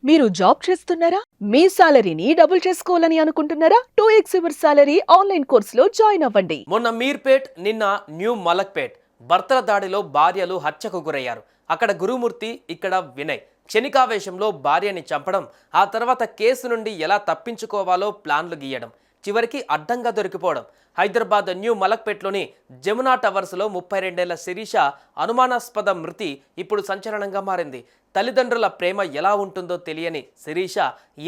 మీరు జాబ్ చేస్తున్నారా? మీ సాలరీని డబుల్ చేసుకోవాలని అనుకుంటున్నారా? 2x యువర్ సాలరీ ఆన్లైన్ కోర్సులో జాయిన్ అవ్వండి. మొన్న మీర్పేట్, నిన్న న్యూ మలక్పేట్ భర్తల దాడిలో భార్యలు హత్యకు గురయ్యారు. అక్కడ గురుమూర్తి, ఇక్కడ వినయ్. క్షణికావేశంలో భార్యని చంపడం, ఆ తర్వాత కేసు నుండి ఎలా తప్పించుకోవాలో ప్లాన్లు గీయడం, చివరికి అడ్డంగా దొరికిపోవడం. హైదరాబాద్ న్యూ మలక్పేట్లోని జమునా టవర్స్లో 32 ఏళ్ల శిరీష అనుమానాస్పద మృతి ఇప్పుడు సంచలనంగా మారింది. తల్లిదండ్రుల ప్రేమ ఎలా ఉంటుందో తెలియని శిరీష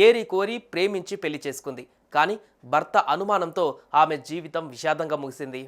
ఏరి కోరి ప్రేమించి పెళ్లి చేసుకుంది. కానీ భర్త అనుమానంతో ఆమె జీవితం విషాదంగా ముగిసింది.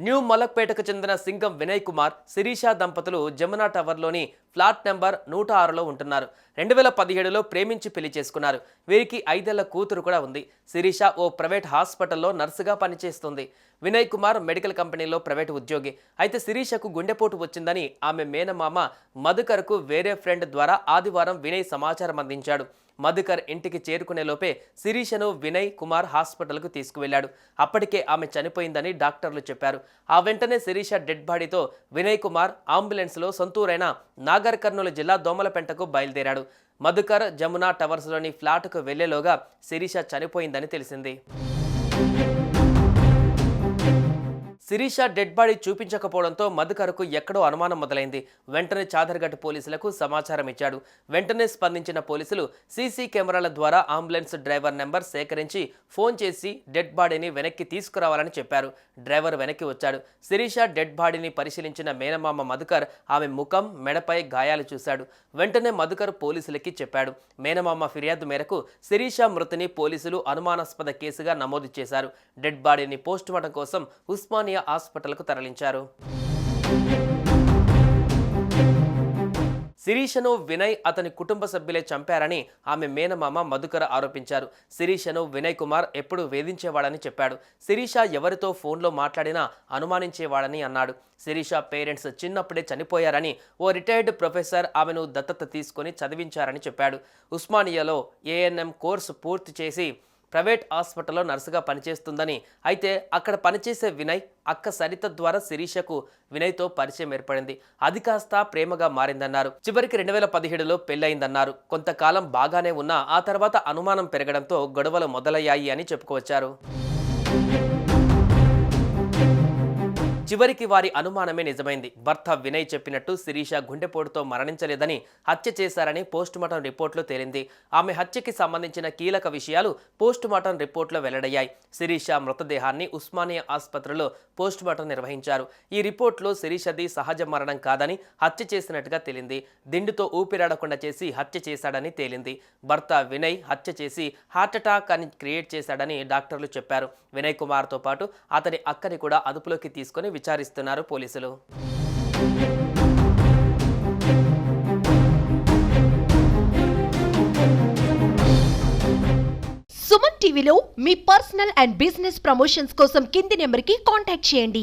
న్యూ మలక్పేటకు చెందిన సింగం వినయ్ కుమార్, శిరీష దంపతులు జమునా టవర్లోని ఫ్లాట్ నెంబర్ 106లో ఉంటున్నారు. 2017లో ప్రేమించి పెళ్లి చేసుకున్నారు. వీరికి 5 ఏళ్ల కూతురు కూడా ఉంది. శిరీష ఓ ప్రైవేట్ హాస్పిటల్లో నర్సుగా పనిచేస్తుంది. వినయ్ కుమార్ మెడికల్ కంపెనీలో ప్రైవేట్ ఉద్యోగి. అయితే శిరీషకు గుండెపోటు వచ్చిందని ఆమె మేనమామ మధుకర్కు వేరే ఫ్రెండ్ ద్వారా ఆదివారం వినయ్ సమాచారం అందించాడు. మధుకర్ ఇంటికి చేరుకునే లోపే శిరీషను వినయ్ కుమార్ హాస్పిటల్కు తీసుకువెళ్లాడు. అప్పటికే ఆమె చనిపోయిందని డాక్టర్లు చెప్పారు. ఆ వెంటనే శిరీష డెడ్ బాడీతో వినయ్ కుమార్ అంబులెన్స్లో సొంతూరైన నాగర్ కర్నూలు జిల్లా దోమలపెంటకు బయలుదేరాడు. మధుకర్ జమునా టవర్స్లోని ఫ్లాట్కు వెళ్లేలోగా శిరీష చనిపోయిందని తెలిసింది. శిరీష డెడ్ బాడీ చూపించకపోవడంతో మధుకర్కు ఎక్కడో అనుమానం మొదలైంది. వెంటనే చాదర్ఘట్ పోలీసులకు సమాచారం ఇచ్చాడు. వెంటనే స్పందించిన పోలీసులు సీసీ కెమెరాల ద్వారా అంబులెన్స్ డ్రైవర్ నెంబర్ సేకరించి ఫోన్ చేసి డెడ్ బాడీని వెనక్కి తీసుకురావాలని చెప్పారు. డ్రైవర్ వెనక్కి వచ్చాడు. శిరీష డెడ్ బాడీని పరిశీలించిన మేనమామ మధుకర్ ఆమె ముఖం, మెడపై గాయాలు చూశాడు. వెంటనే మధుకర్ పోలీసులకి చెప్పాడు. మేనమామ ఫిర్యాదు మేరకు శిరీష మృతిని పోలీసులు అనుమానాస్పద కేసుగా నమోదు చేశారు. డెడ్ బాడీని పోస్టుమార్టం కోసం ఉస్మానియా హాస్పిటల్కు తరలించారు. శిరీషను వినయ్, అతని కుటుంబ సభ్యులే చంపారని ఆమె మేనమామ మధుకర్ ఆరోపించారు. శిరీషను వినయ్ కుమార్ ఎప్పుడు వేధించేవాడని చెప్పాడు. శిరీష ఎవరితో ఫోన్లో మాట్లాడినా అనుమానించేవాడని అన్నాడు. శిరీష పేరెంట్స్ చిన్నప్పుడే చనిపోయారని, ఓ రిటైర్డ్ ప్రొఫెసర్ ఆమెను దత్తత తీసుకొని చదివించారని చెప్పాడు. ఉస్మానియాలో ఏఎన్ఎం కోర్సు పూర్తి చేసి ప్రైవేట్ హాస్పిటల్లో నర్సుగా పనిచేస్తుందని, అయితే అక్కడ పనిచేసే వినయ్ అక్క సరిత ద్వారా శిరీషకు వినయ్తో పరిచయం ఏర్పడింది. అది కాస్త ప్రేమగా మారిందన్నారు. చివరికి 2017లో పెళ్లయిందన్నారు. కొంతకాలం బాగానే ఉన్నా ఆ తర్వాత అనుమానం పెరగడంతో గొడవలు మొదలయ్యాయి అని చెప్పుకొచ్చారు. చివరికి వారి అనుమానమే నిజమైంది. భర్త వినయ్ చెప్పినట్టు శిరీష గుండెపోటుతో మరణించలేదని, హత్య చేశారని పోస్టుమార్టం రిపోర్టులో తేలింది. ఆమె హత్యకి సంబంధించిన కీలక విషయాలు పోస్టుమార్టం రిపోర్టులో వెల్లడయ్యాయి. శిరీష మృతదేహాన్ని ఉస్మానియా ఆసుపత్రిలో పోస్టుమార్టం నిర్వహించారు. ఈ రిపోర్టులో శిరీషది సహజ మరణం కాదని, హత్య చేసినట్టుగా తేలింది. దిండుతో ఊపిరాడకుండా చేసి హత్య చేశాడని తేలింది. భర్త వినయ్ హత్య చేసి హార్ట్అటాక్ అని క్రియేట్ చేశాడని డాక్టర్లు చెప్పారు. వినయ్ కుమార్తో పాటు అతని అక్కని కూడా అదుపులోకి తీసుకొని విచారిస్తున్నారు పోలీసులు. సుమన్ టీవీలో మీ పర్సనల్ అండ్ బిజినెస్ ప్రమోషన్స్ కోసం కింది నెంబర్కి కాంటాక్ట్ చేయండి.